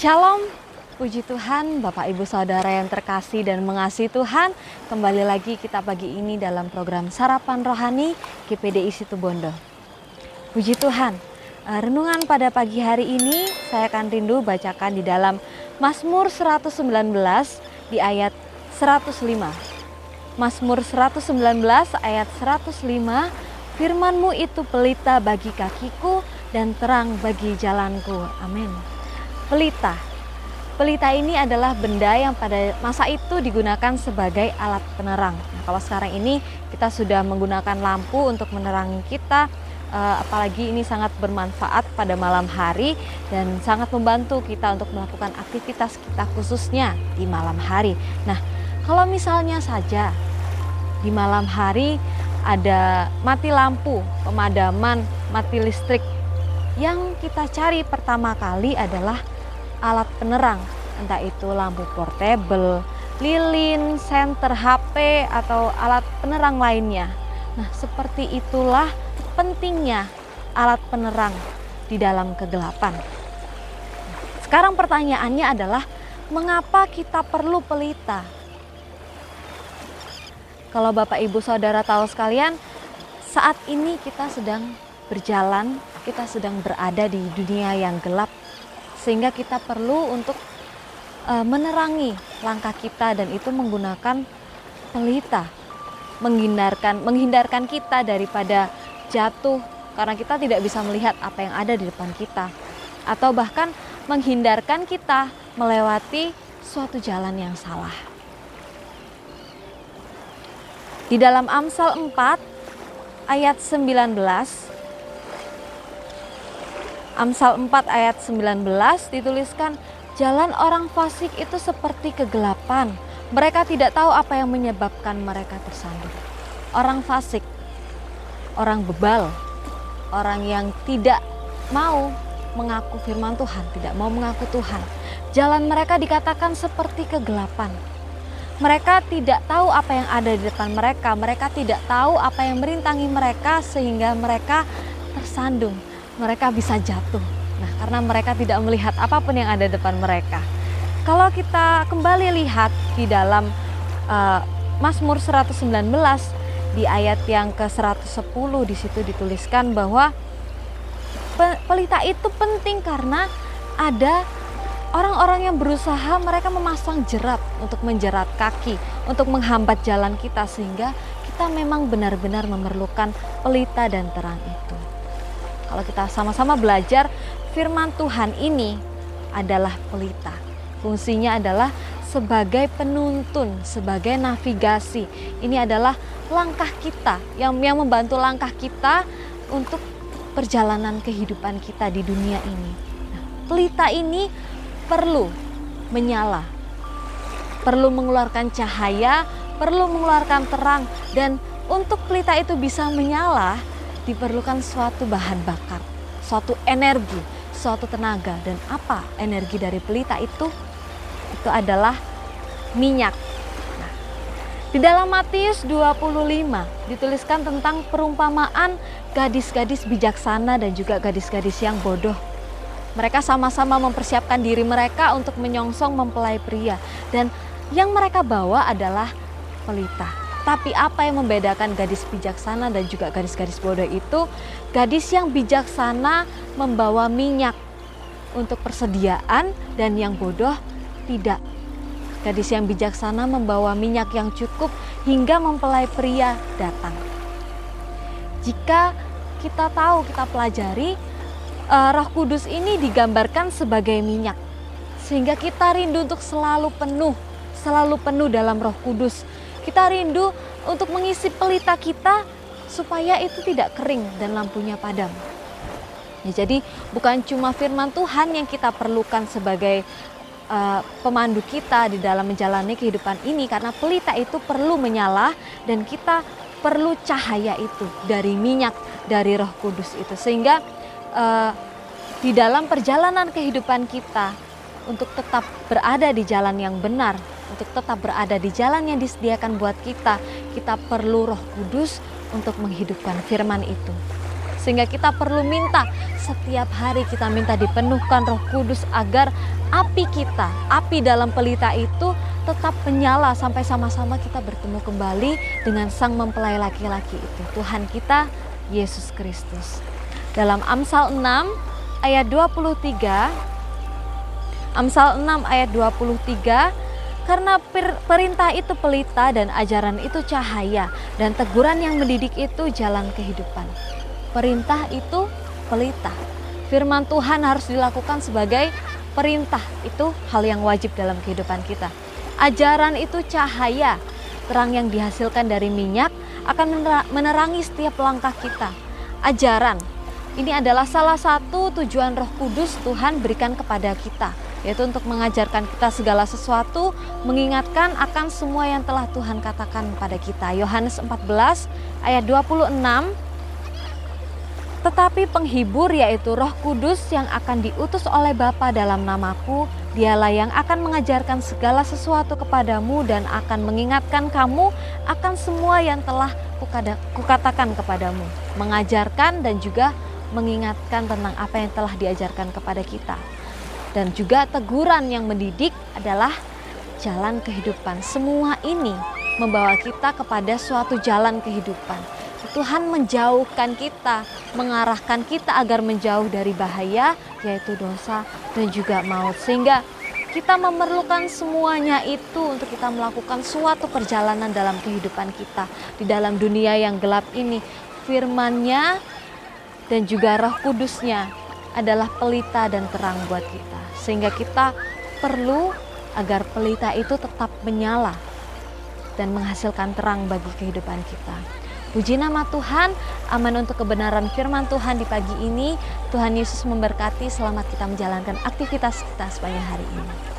Shalom, puji Tuhan, Bapak Ibu Saudara yang terkasih dan mengasihi Tuhan. Kembali lagi kita pagi ini dalam program Sarapan Rohani GPDI Situbondo. Puji Tuhan, renungan pada pagi hari ini saya akan rindu bacakan di dalam Mazmur 119 di ayat 105. Mazmur 119 ayat 105, firman-Mu itu pelita bagi kakiku dan terang bagi jalanku. Amin. Pelita. Pelita ini adalah benda yang pada masa itu digunakan sebagai alat penerang. Nah, kalau sekarang ini kita sudah menggunakan lampu untuk menerangi kita, apalagi ini sangat bermanfaat pada malam hari dan sangat membantu kita untuk melakukan aktivitas kita khususnya di malam hari. Nah, kalau misalnya saja di malam hari ada mati lampu, pemadaman, mati listrik, yang kita cari pertama kali adalah alat penerang, entah itu lampu portable, lilin, senter HP, atau alat penerang lainnya. Nah, seperti itulah pentingnya alat penerang di dalam kegelapan. Sekarang pertanyaannya adalah, mengapa kita perlu pelita? Kalau Bapak Ibu Saudara tahu sekalian, saat ini kita sedang berjalan, kita sedang berada di dunia yang gelap, sehingga kita perlu untuk menerangi langkah kita, dan itu menggunakan pelita, menghindarkan kita daripada jatuh karena kita tidak bisa melihat apa yang ada di depan kita, atau bahkan menghindarkan kita melewati suatu jalan yang salah. Di dalam Amsal 4 ayat 19, Amsal 4 ayat 19 dituliskan, jalan orang fasik itu seperti kegelapan. Mereka tidak tahu apa yang menyebabkan mereka tersandung. Orang fasik, orang bebal, orang yang tidak mau mengaku firman Tuhan, tidak mau mengaku Tuhan. Jalan mereka dikatakan seperti kegelapan. Mereka tidak tahu apa yang ada di depan mereka. Mereka tidak tahu apa yang merintangi mereka sehingga mereka tersandung. Mereka bisa jatuh. Nah, karena mereka tidak melihat apapun yang ada di depan mereka. Kalau kita kembali lihat di dalam Mazmur 119 di ayat yang ke-110, di situ dituliskan bahwa pelita itu penting karena ada orang-orang yang berusaha, mereka memasang jerat untuk menjerat kaki, untuk menghambat jalan kita, sehingga kita memang benar-benar memerlukan pelita dan terang itu. Kalau kita sama-sama belajar, firman Tuhan ini adalah pelita. Fungsinya adalah sebagai penuntun, sebagai navigasi. Ini adalah langkah kita, yang membantu langkah kita untuk perjalanan kehidupan kita di dunia ini. Nah, pelita ini perlu menyala, perlu mengeluarkan cahaya, perlu mengeluarkan terang, dan untuk pelita itu bisa menyala, diperlukan suatu bahan bakar, suatu energi, suatu tenaga. Dan apa energi dari pelita itu? Itu adalah minyak. Nah, di dalam Matius 25 dituliskan tentang perumpamaan gadis-gadis bijaksana dan juga gadis-gadis yang bodoh. Mereka sama-sama mempersiapkan diri mereka untuk menyongsong mempelai pria, dan yang mereka bawa adalah pelita. Tapi apa yang membedakan gadis bijaksana dan juga gadis-gadis bodoh itu? Gadis yang bijaksana membawa minyak untuk persediaan, dan yang bodoh tidak. Gadis yang bijaksana membawa minyak yang cukup hingga mempelai pria datang. Jika kita tahu, kita pelajari, Roh Kudus ini digambarkan sebagai minyak, sehingga kita rindu untuk selalu penuh dalam Roh Kudus. Kita rindu untuk mengisi pelita kita supaya itu tidak kering dan lampunya padam. Ya, jadi bukan cuma firman Tuhan yang kita perlukan sebagai pemandu kita di dalam menjalani kehidupan ini, karena pelita itu perlu menyala dan kita perlu cahaya itu dari minyak, dari Roh Kudus itu, sehingga di dalam perjalanan kehidupan kita untuk tetap berada di jalan yang benar, untuk tetap berada di jalan yang disediakan buat kita, kita perlu Roh Kudus untuk menghidupkan firman itu. Sehingga kita perlu minta, setiap hari kita minta dipenuhkan Roh Kudus agar api kita, api dalam pelita itu tetap menyala sampai sama-sama kita bertemu kembali dengan Sang Mempelai laki-laki itu, Tuhan kita Yesus Kristus. Dalam Amsal 6 ayat 23, Amsal 6 ayat 23, karena perintah itu pelita dan ajaran itu cahaya, dan teguran yang mendidik itu jalan kehidupan. Perintah itu pelita. Firman Tuhan harus dilakukan sebagai perintah, itu hal yang wajib dalam kehidupan kita. Ajaran itu cahaya, terang yang dihasilkan dari minyak akan menerangi setiap langkah kita. Ajaran, ini adalah salah satu tujuan Roh Kudus Tuhan berikan kepada kita, yaitu untuk mengajarkan kita segala sesuatu, mengingatkan akan semua yang telah Tuhan katakan pada kita. Yohanes 14 ayat 26, tetapi penghibur yaitu Roh Kudus yang akan diutus oleh Bapa dalam namaku, dialah yang akan mengajarkan segala sesuatu kepadamu dan akan mengingatkan kamu akan semua yang telah kukatakan kepadamu. Mengajarkan dan juga mengingatkan tentang apa yang telah diajarkan kepada kita. Dan juga teguran yang mendidik adalah jalan kehidupan. Semua ini membawa kita kepada suatu jalan kehidupan. Tuhan menjauhkan kita, mengarahkan kita agar menjauh dari bahaya, yaitu dosa dan juga maut. Sehingga kita memerlukan semuanya itu untuk kita melakukan suatu perjalanan dalam kehidupan kita. Di dalam dunia yang gelap ini, firman-Nya dan juga Roh Kudus-Nya adalah pelita dan terang buat kita. Sehingga kita perlu agar pelita itu tetap menyala dan menghasilkan terang bagi kehidupan kita. Puji nama Tuhan, aman untuk kebenaran firman Tuhan di pagi ini. Tuhan Yesus memberkati, selamat kita menjalankan aktivitas kita sepanjang hari ini.